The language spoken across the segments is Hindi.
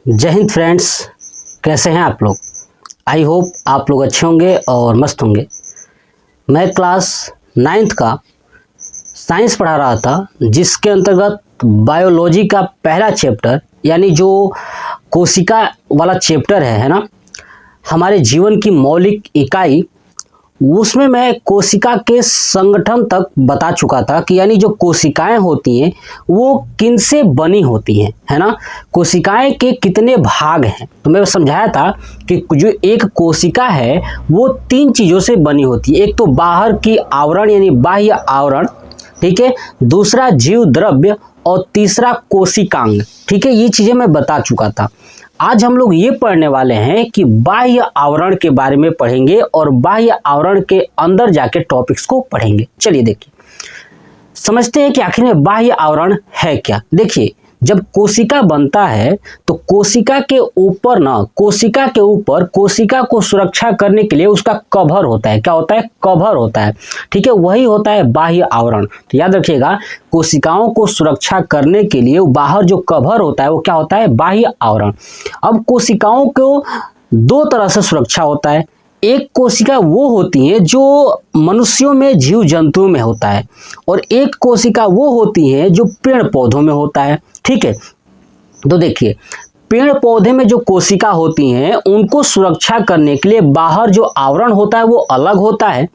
जय हिंद फ्रेंड्स, कैसे हैं आप लोग। आई होप आप लोग अच्छे होंगे और मस्त होंगे। मैं क्लास 9th का साइंस पढ़ा रहा था, जिसके अंतर्गत बायोलॉजी का पहला चैप्टर यानी जो कोशिका वाला चैप्टर है ना, हमारे जीवन की मौलिक इकाई, उसमें मैं कोशिका के संगठन तक बता चुका था कि यानी जो कोशिकाएं होती हैं वो किन से बनी होती हैं, है ना। कोशिकाएं के कितने भाग हैं, तो मैं समझाया था कि जो एक कोशिका है वो 3 चीज़ों से बनी होती है। एक तो बाहर की आवरण यानी बाह्य आवरण, ठीक है, दूसरा जीव द्रव्य और तीसरा कोशिकांग, ठीक है। ये चीज़ें मैं बता चुका था। आज हम लोग ये पढ़ने वाले हैं कि बाह्य आवरण के बारे में पढ़ेंगे और बाह्य आवरण के अंदर जाके टॉपिक्स को पढ़ेंगे। चलिए देखिए, समझते हैं कि आखिर में बाह्य आवरण है क्या। देखिए, जब कोशिका बनता है तो कोशिका के ऊपर कोशिका को सुरक्षा करने के लिए उसका कवर होता है। क्या होता है? कवर होता है, ठीक है। वही होता है बाह्य आवरण। तो याद रखिएगा, कोशिकाओं को सुरक्षा करने के लिए बाहर जो कवर होता है वो क्या होता है? बाह्य आवरण। अब कोशिकाओं को 2 तरह से सुरक्षा होता है। एक कोशिका वो होती है जो मनुष्यों में, जीव जंतुओं में होता है, और एक कोशिका वो होती है जो पेड़ पौधों में होता है, ठीक है। तो देखिए, पेड़ पौधे में जो कोशिका होती हैं उनको सुरक्षा करने के लिए बाहर जो आवरण होता है वो अलग होता है,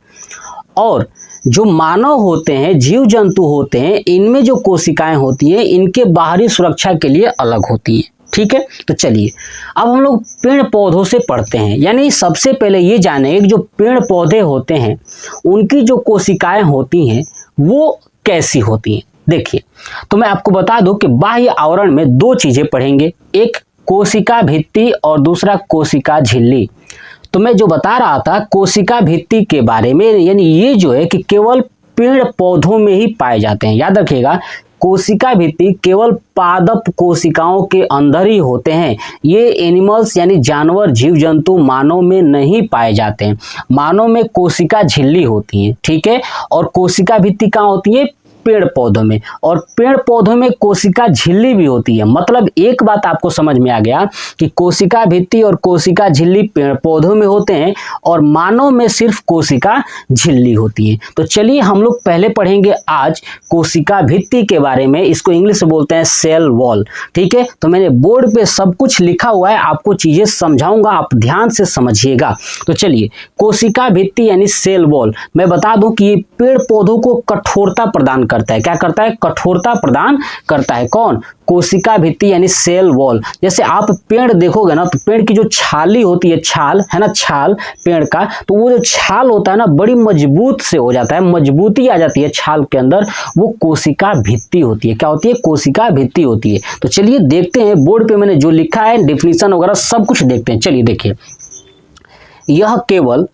और जो मानव होते हैं, जीव जंतु होते हैं, इनमें जो कोशिकाएं होती हैं इनके बाहरी सुरक्षा के लिए अलग होती हैं, ठीक है। तो चलिए अब हम लोग पेड़ पौधों से पढ़ते हैं। यानी सबसे पहले ये जाने कि जो पेड़ पौधे होते हैं उनकी जो कोशिकाएं होती हैं वो कैसी होती हैं। देखिए, तो मैं आपको बता दूं कि बाह्य आवरण में 2 चीजें पढ़ेंगे, एक कोशिका भित्ति और दूसरा कोशिका झिल्ली। तो मैं जो बता रहा था कोशिका भित्ति के बारे में, यानी ये जो है कि केवल पेड़ पौधों में ही पाए जाते हैं। याद रखिएगा, कोशिका भित्ति केवल पादप कोशिकाओं के अंदर ही होते हैं। ये एनिमल्स यानी जानवर, जीव जंतु मानव में नहीं पाए जाते हैं। मानव में कोशिका झिल्ली होती है, ठीक है, और कोशिका भित्ति कहाँ होती है? पेड़ पौधों में। और पेड़ पौधों में कोशिका झिल्ली भी होती है। मतलब एक बात आपको समझ में आ गया कि कोशिका भित्ति और कोशिका झिल्ली पेड़ पौधों में होते हैं और मानव में सिर्फ कोशिका झिल्ली होती है। तो चलिए हम लोग पहले पढ़ेंगे आज कोशिका भित्ति के बारे में। इसको इंग्लिश में बोलते हैं सेल वॉल, ठीक है। तो मैंने बोर्ड पे सब कुछ लिखा हुआ है, आपको चीजें समझाऊंगा, आप ध्यान से समझिएगा। तो चलिए, कोशिका भित्ति यानी सेल वॉल, मैं बता दूं कि ये पेड़ पौधों को कठोरता प्रदान करता है। क्या करता है? कठोरता प्रदान करता है। कौन? कोशिका भित्ति यानी सेल वॉल। जैसे आप पेड़ देखोगे ना, तो पेड़ की जो छाली होती है, छाल है ना, छाल पेड़ का, तो वो जो छाल होता है ना बड़ी मजबूत से हो जाता है, मजबूती आ जाती है छाल के अंदर, वो कोशिका भित्ति होती है। क्या होती है? कोशिका भित्ति होती है। तो चलिए देखते हैं, बोर्ड पे मैंने जो लिखा है डेफिनेशन वगैरह सब कुछ देखते हैं। चलिए देखिए, यह केवल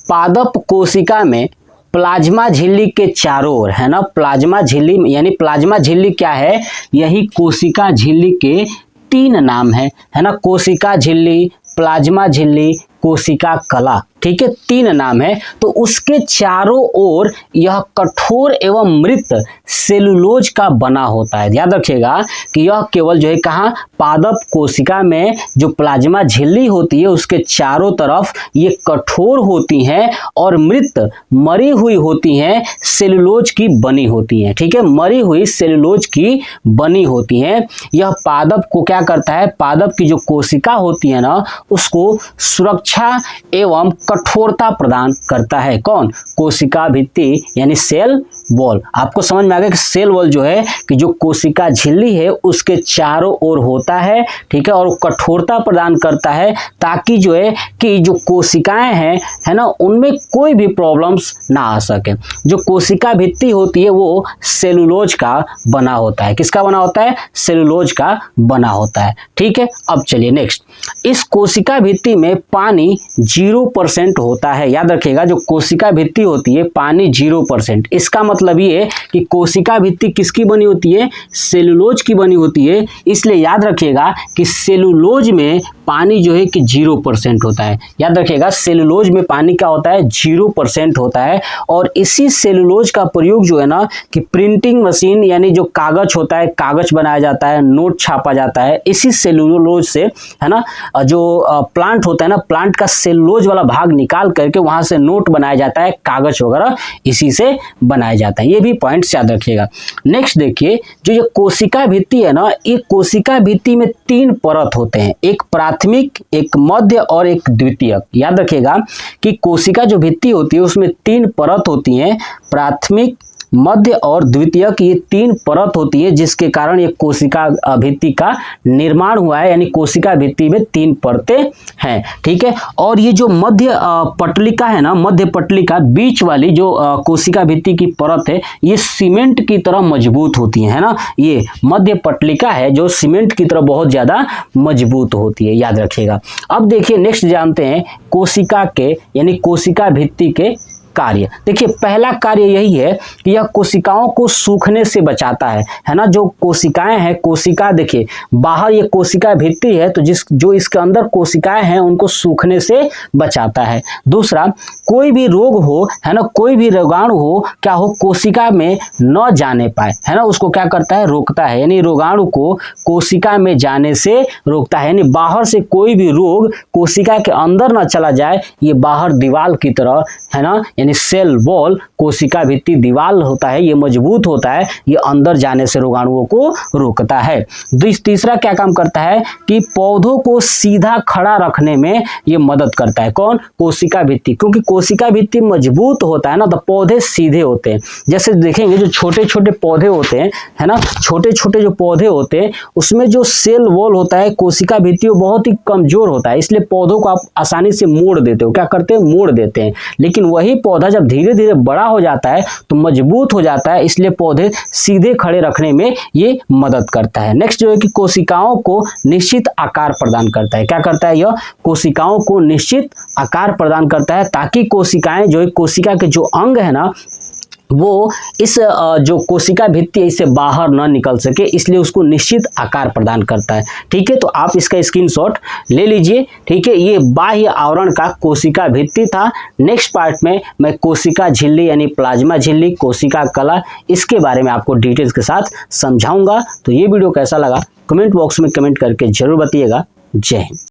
पादप कोशिका में प्लाज्मा झिल्ली के चारों ओर, है ना, प्लाज्मा झिल्ली यानी प्लाज्मा झिल्ली क्या है? यही कोशिका झिल्ली के 3 नाम है ना। कोशिका झिल्ली, प्लाज्मा झिल्ली, कोशिका कला, ठीक है, 3 नाम है। तो उसके चारों ओर यह कठोर एवं मृत सेलुलोज का बना होता है। याद रखिएगा कि यह केवल जो है कहाँ? पादप कोशिका में जो प्लाज्मा झिल्ली होती है उसके चारों तरफ ये कठोर होती हैं और मृत, मरी हुई होती हैं, सेलुलोज की बनी होती हैं, ठीक है, मरी हुई सेलुलोज की बनी होती हैं। यह पादप को क्या करता है? पादप की जो कोशिका होती है ना उसको सुरक्षा एवं कठोरता प्रदान करता है। कौन? कोशिका भित्ति यानी सेल वॉल। आपको समझ में आ गया कि सेल वॉल जो है कि जो कोशिका झिल्ली है उसके चारों ओर होता है, ठीक है, और कठोरता प्रदान करता है ताकि जो है कि जो कोशिकाएं हैं, है ना, उनमें कोई भी प्रॉब्लम्स ना आ सके। जो कोशिका भित्ति होती है वो सेलुलोज का बना होता है। किसका बना होता है? सेलुलोज का बना होता है, ठीक है। अब चलिए नेक्स्ट, इस कोशिका भित्ति में पानी 0% होता है। याद रखिएगा, जो कोशिका भित्ति होती है पानी 0%। इसका मतलब मतलब ये कि कोशिका भित्ति किसकी बनी होती है, सेलुलोज की बनी होती है। इसलिए याद रखिएगा कि सेलुलोज में पानी जो है कि 0% होता है। याद रखिएगा सेलुलोज में पानी क्या होता है, 0% होता है। और इसी सेलुलोज का प्रयोग जो है ना कि प्रिंटिंग मशीन यानी जो कागज होता है, कागज बनाया जाता है, नोट छापा जाता है, इसी सेलुलोज से, है ना। जो प्लांट होता है ना, प्लांट का सेलुलोज वाला भाग निकाल करके वहां से नोट बनाया जाता है, कागज वगैरह इसी से बनाया जाता है। ये भी पॉइंट्स याद रखिएगा। नेक्स्ट देखिए, जो ये कोशिका भित्ति है ना, ये कोशिका भित्ति में 3 परत होते हैं, एक प्राथमिक, एक मध्य और एक द्वितीयक। याद रखिएगा कि कोशिका जो भित्ति होती है उसमें 3 परत होती हैं, प्राथमिक, मध्य और द्वितीयक, ये 3 परत होती है, जिसके कारण ये कोशिका भित्ति का निर्माण हुआ है। यानी कोशिका भित्ति में 3 परतें हैं, ठीक है। और ये जो मध्य पटलिका है ना, मध्य पटलिका बीच वाली जो कोशिका भित्ति की परत है, ये सीमेंट की तरह मजबूत होती है ना। ये मध्य पटलिका है जो सीमेंट की तरह बहुत ज्यादा मजबूत होती है, याद रखिएगा। अब देखिए नेक्स्ट जानते हैं कोशिका के यानी कोशिका भित्ति के कार्य। देखिए पहला कार्य यही है कि यह कोशिकाओं को सूखने से बचाता है ना। जो कोशिकाएं हैं, कोशिका देखिए बाहर ये कोशिका भित्ति है, तो जो इसके अंदर कोशिकाएं हैं उनको सूखने से बचाता है। दूसरा, कोई भी रोग हो, है ना, कोई भी रोगाणु हो, क्या हो, कोशिका में न जाने पाए, है ना, उसको क्या करता है, रोकता है। यानी रोगाणु को कोशिका में जाने से रोकता है। यानी बाहर से कोई भी रोग कोशिका के अंदर न चला जाए, ये बाहर दीवार की तरह, है ना, यानी सेल वॉल, कोशिका भित्ति दीवार होता है, ये मजबूत होता है, ये अंदर जाने से रोगाणुओं को रोकता है। तीसरा क्या काम करता है कि पौधों को सीधा खड़ा रखने में ये मदद करता है। कौन, कोशिका भित्ति। क्योंकि कोशिका भित्ति मजबूत होता है ना, तो पौधे सीधे होते हैं। जैसे देखेंगे जो छोटे छोटे पौधे होते हैं, है ना, छोटे छोटे जो पौधे होते हैं उसमें जो सेल वॉल होता है, कोशिका भित्ति, वो बहुत ही कमजोर होता है। इसलिए पौधों को आप आसानी से मोड़ देते हो, क्या करते हैं, मोड़ देते हैं। लेकिन वही पौधा जब धीरे धीरे बड़ा हो जाता है तो मजबूत हो जाता है, इसलिए पौधे सीधे खड़े रखने में ये मदद करता है। नेक्स्ट जो है कि कोशिकाओं को निश्चित आकार प्रदान करता है। क्या करता है, यह कोशिकाओं को निश्चित आकार प्रदान करता है, ताकि कोशिकाएं जो है, कोशिका के जो अंग है ना, वो इस जो कोशिका भित्ति है इससे बाहर ना निकल सके, इसलिए उसको निश्चित आकार प्रदान करता है। ठीक है, तो आप इसका स्क्रीनशॉट ले लीजिए। ठीक है, ये बाह्य आवरण का कोशिका भित्ति था। नेक्स्ट पार्ट में मैं कोशिका झिल्ली यानी प्लाज्मा झिल्ली, कोशिका कला, इसके बारे में आपको डिटेल्स के साथ समझाऊंगा। तो ये वीडियो कैसा लगा कमेंट बॉक्स में कमेंट करके जरूर बताइएगा। जय हिंद।